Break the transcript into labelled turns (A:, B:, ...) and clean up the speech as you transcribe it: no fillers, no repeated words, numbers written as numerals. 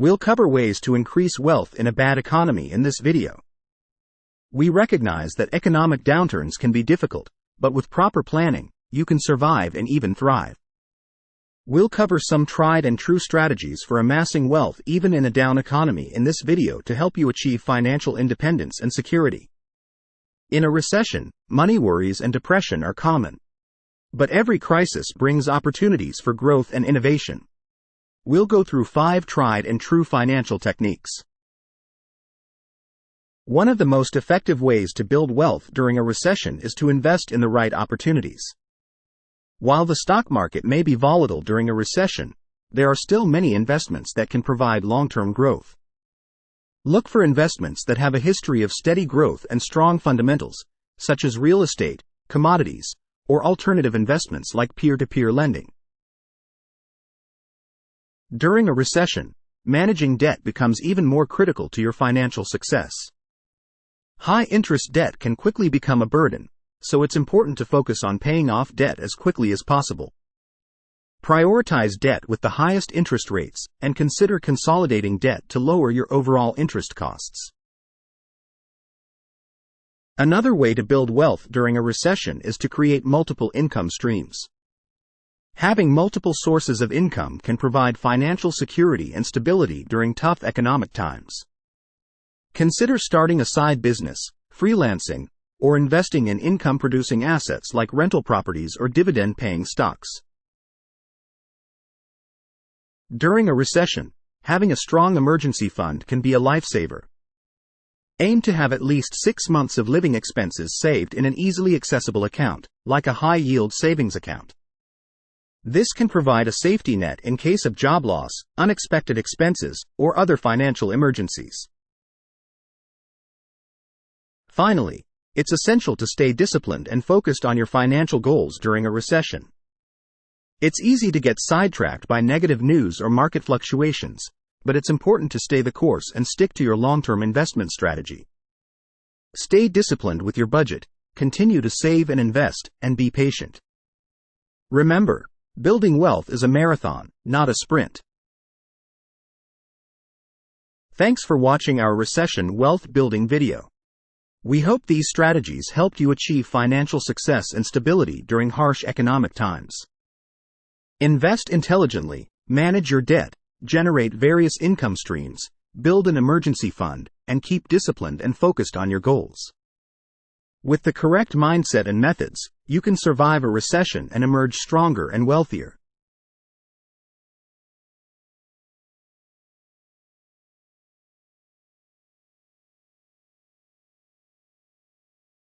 A: We'll cover ways to increase wealth in a bad economy in this video. We recognize that economic downturns can be difficult, but with proper planning, you can survive and even thrive. We'll cover some tried and true strategies for amassing wealth even in a down economy in this video to help you achieve financial independence and security. In a recession, money worries and depression are common. But every crisis brings opportunities for growth and innovation. We'll go through 5 tried and true financial techniques. One of the most effective ways to build wealth during a recession is to invest in the right opportunities. While the stock market may be volatile during a recession, there are still many investments that can provide long-term growth. Look for investments that have a history of steady growth and strong fundamentals, such as real estate, commodities, or alternative investments like peer-to-peer lending. During a recession, managing debt becomes even more critical to your financial success. High-interest debt can quickly become a burden, so it's important to focus on paying off debt as quickly as possible. Prioritize debt with the highest interest rates and consider consolidating debt to lower your overall interest costs. Another way to build wealth during a recession is to create multiple income streams. Having multiple sources of income can provide financial security and stability during tough economic times. Consider starting a side business, freelancing, or investing in income-producing assets like rental properties or dividend-paying stocks. During a recession, having a strong emergency fund can be a lifesaver. Aim to have at least 6 months of living expenses saved in an easily accessible account, like a high-yield savings account. This can provide a safety net in case of job loss, unexpected expenses, or other financial emergencies. Finally, it's essential to stay disciplined and focused on your financial goals during a recession. It's easy to get sidetracked by negative news or market fluctuations, but it's important to stay the course and stick to your long-term investment strategy. Stay disciplined with your budget, continue to save and invest, and be patient. Remember, building wealth is a marathon, not a sprint. Thanks for watching our recession wealth building video. We hope these strategies helped you achieve financial success and stability during harsh economic times. Invest intelligently, manage your debt, generate various income streams, build an emergency fund, and keep disciplined and focused on your goals. With the correct mindset and methods, you can survive a recession and emerge stronger and wealthier.